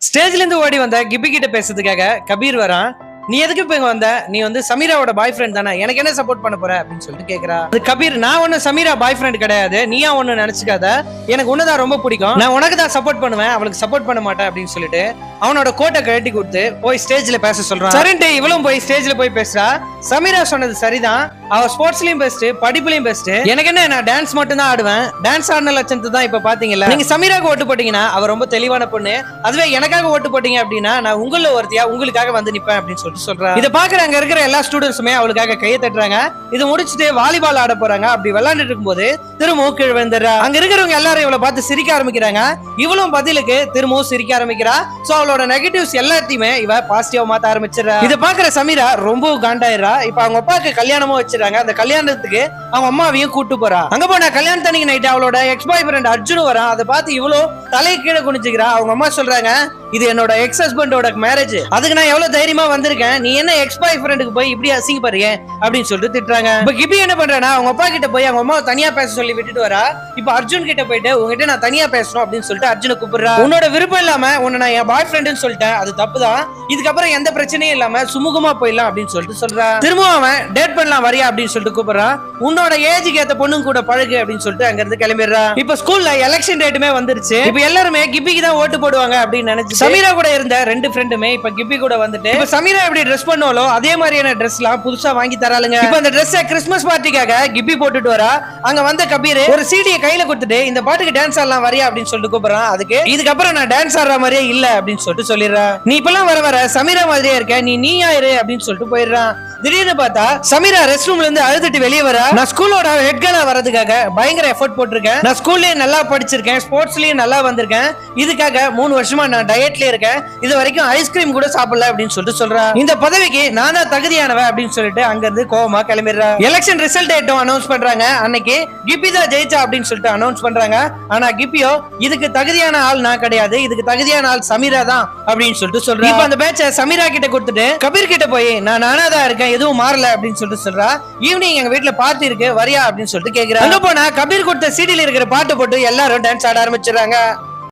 ஸ்டேஜ்ல இருந்து ஓடி வந்த கிப்பி கிட்ட பேசுறதுக்காக கபீர் வரான். நீ எதுக்கு இப்ப இங்க வந்த? நீ வந்து சமீராவோட பாய் ஃப்ரெண்ட் தானே, எனக்கு என்ன சப்போர்ட் பண்ண போற அப்படின்னு சொல்லிட்டு கேக்குறா. அது கபீர், நான் ஒண்ணு சமீரா பாய் ஃப்ரெண்ட் கிடையாது, நீயா ஒண்ணு நினைச்சுக்காத, எனக்கு ஒண்ணுதான் ரொம்ப பிடிக்கும், நான் உனக்கு தான் சப்போர்ட் பண்ணுவேன், அவளுக்கு சப்போர்ட் பண்ண மாட்டேன் அப்படின்னு சொல்லிட்டு அவனோட கோட்டை கழட்டி கொடுத்து போய் ஸ்டேஜ்ல பேச சொல்றான். சரின்ட்டு இவளும் போய் ஸ்டேஜ்ல போய் பேசுறா. சமீரா சொன்னது சரிதான், அவ ஸ்போர்ட்ஸ்லயும் பெஸ்ட், படிப்புலயும் பெஸ்ட், எனக்கு என்ன, நான் டான்ஸ் மட்டும் தான் ஆடுவேன், டான்ஸ் ஆடின லட்சணத்தை தான் இப்ப பாத்தீங்களா, நீங்க சமீராக்கு ஓட்டு போட்டீங்கன்னா அவ ரொம்ப தெளிவான பொண்ணு, அதுவே எனக்காக ஓட்டு போட்டீங்க அப்படின்னா நான் உங்கள ஒருத்தியா உங்களுக்காக வந்து நிப்பேன் அப்படின்னு சொல்றான். இதை பாக்குற அங்க இருக்கிற எல்லா ஸ்டூடெண்ட்ஸுமே அவளுக்காக கையை தட்டுறாங்க. இதை முடிச்சுட்டு வாலிபால் ஆட போறாங்க. அப்படி விளையாண்டுட்டு இருக்கும்போது திரும்பவும் கீழ் விழுந்துடுறா. அங்க இருக்கிறவங்க எல்லாரும் இவளை பார்த்து சிரிக்க ஆரம்பிக்கிறாங்க. இவளும் பதிலுக்கு திரும்பவும் சிரிக்க ஆரம்பிக்கிறா. சோ அவளோட நெகட்டிவ்ஸ் எல்லாத்தையுமே இவ பாசிட்டிவா மாத்த ஆரம்பிச்சிடறா. இதை பாக்குற சமீரா ரொம்ப காண்டாயிரா. இப்ப அவங்க அப்பாவுக்கு கல்யாணமும் வச்சிருக்காங்க. அந்த கல்யாணத்துக்கு அவங்க அம்மாவையும் கூட்டு போறா. அங்க போனா கல்யாணத்தன்னைக்கு நைட்டு அவளோட எக்ஸ் பாய் ஃப்ரெண்ட் அர்ஜுன் வரான். அதை பார்த்து இவ்வளவு தலை கீழே குனிஞ்சுக்கிறா. அவங்க அம்மா சொல்றாங்க, இது என்னோட எக்ஸ் ஹஸ்பண்டோட மேரேஜ், அதுக்கு நான் எவ்வளவு தைரியமா வந்திருக்கேன், நீ என்ன எக்ஸ் பாய் ஃப்ரெண்டுக்கு போய் இப்படி அசிங்கப்படுறீங்க அப்படின்னு சொல்லிட்டு திட்டுறாங்க. இப்ப கிபி என்ன பண்றானா, அவங்க அப்பா கிட்ட போய் அவங்க அம்மா தனியா பேச சொல்லி விட்டுட்டு வரா. இப்ப அர்ஜுன் கிட்ட போயிட்டு உங்ககிட்ட நான் தனியா பேசணும் அப்படின்னு சொல்லிட்டு அர்ஜுனை கூப்பிடுறா. உன்னோட விருப்பம் இல்லாம உன்னை நான் என் பாய் ஃப்ரெண்டுன்னு சொல்லிட்டேன், அது தப்புதான், இதுக்கப்புறம் எந்த பிரச்சனையும் இல்லாம சுமூகமா போயிடலாம் அப்படின்னு சொல்லிட்டு சொல்றா. திரும்பவும் அவன் டேட் பண்ணலாம் வரியா அப்படின்னு சொல்லிட்டு கூப்பிடுறான். உன்னோட ஏஜுக்கு ஏத்த பொண்ணுங்க கூட பழகு அப்படின்னு சொல்லிட்டு அங்க இருந்து கிளம்பிடுறா. இப்ப ஸ்கூல்ல எலெக்ஷன் டேட்டுமே வந்துருச்சு. இப்ப எல்லாருமே கிபிக்கு தான் ஓட்டு போடுவாங்க அப்படின்னு நினைச்சு சமீரா கூட இருந்த ரெண்டு ஃப்ரெண்டுமே இப்ப கிபி கூட வந்துட்டு இப்ப சமீரா எப்படி ட்ரெஸ் பண்ணாலோ அதே மாதிரியான ட்ரெஸ் எல்லாம் புதுசா வாங்கி தராளுங்க. இப்ப அந்த ட்ரெஸ் கிறிஸ்மஸ் பார்ட்டிக்காக கிபி போட்டுட்டு வரா. அங்க வந்த கபீர் ஒரு சீடியை கையில கொடுத்துட்டு இந்த பாட்டுக்கு டான்ஸ் ஆடலாம் வரியா அப்படின்னு சொல்லிட்டு கூப்பிடுறான். அதுக்கு இதுக்கப்புறம் நான் டான்ஸ் ஆடுற மாதிரியே இல்ல அப்படின்னு சொல்லிட்டு சொல்லிடுறா. நீ இப்பெல்லாம் வர வர சமீரா மாதிரியே இருக்க, நீ ஆயிரு அப்படின்னு சொல்லிட்டு போயிடுறான். திடீர்னு பார்த்தா சமீரா ரெஸ்ட் ரூம்ல இருந்து அழுதுட்டு வெளியே வரா. நான் ஸ்கூலோட ஹெட் கேர்லா வரதுக்காக பயங்கர எஃபோர்ட் போட்டிருக்கேன், நான் ஸ்கூல்லயே நல்லா படிச்சிருக்கேன், ஸ்போர்ட்ஸ்லயும் நல்லா வந்திருக்கேன், இதுக்காக 3 வருஷமா நான் டயட்ல இருக்கேன், இது வரைக்கும் ஐஸ்கிரீம் கூட சாப்பிடல அப்படின்னு சொல்லிட்டு சொல்றா. இந்த பதவிக்கு நான் தான் தகுதியானவ அப்படின்னு சொல்லிட்டு அங்க இருந்து கோவமா கிளம்பிடுறா. எலெக்ஷன் ரிசல்ட் டேட்டும் அனௌன்ஸ் பண்றாங்க. அன்னைக்கு கிப்பி தான் ஜெயிச்சா அப்படின்னு சொல்லிட்டு அனௌன்ஸ் பண்றாங்க. ஆனா கிப்பியோ இதுக்கு தகுதியான ஆள் நான் கிடையாது, இதுக்கு தகுதியான ஆள் சமீரா தான் அப்படின்னு சொல்லிட்டு சொல்றா. இப்ப அந்த பேட்ச சமீரா கிட்ட கொடுத்துட்டு கபீர் கிட்ட போய் நான் நானாதான் இருக்கேன், எதுவும் மாறல அப்படின்னு சொல்லிட்டு சொல்றா. ஈவினிங் எங்க வீட்டுல பார்ட்டி இருக்கு வரியா அப்படின்னு சொல்லிட்டு கேக்குறா. அங்க போனா கபீர் கொடுத்த சீடியில் இருக்கிற பாட்டு போட்டு எல்லாரும் டான்ஸ் ஆட ஆரம்பிச்சிடறாங்க.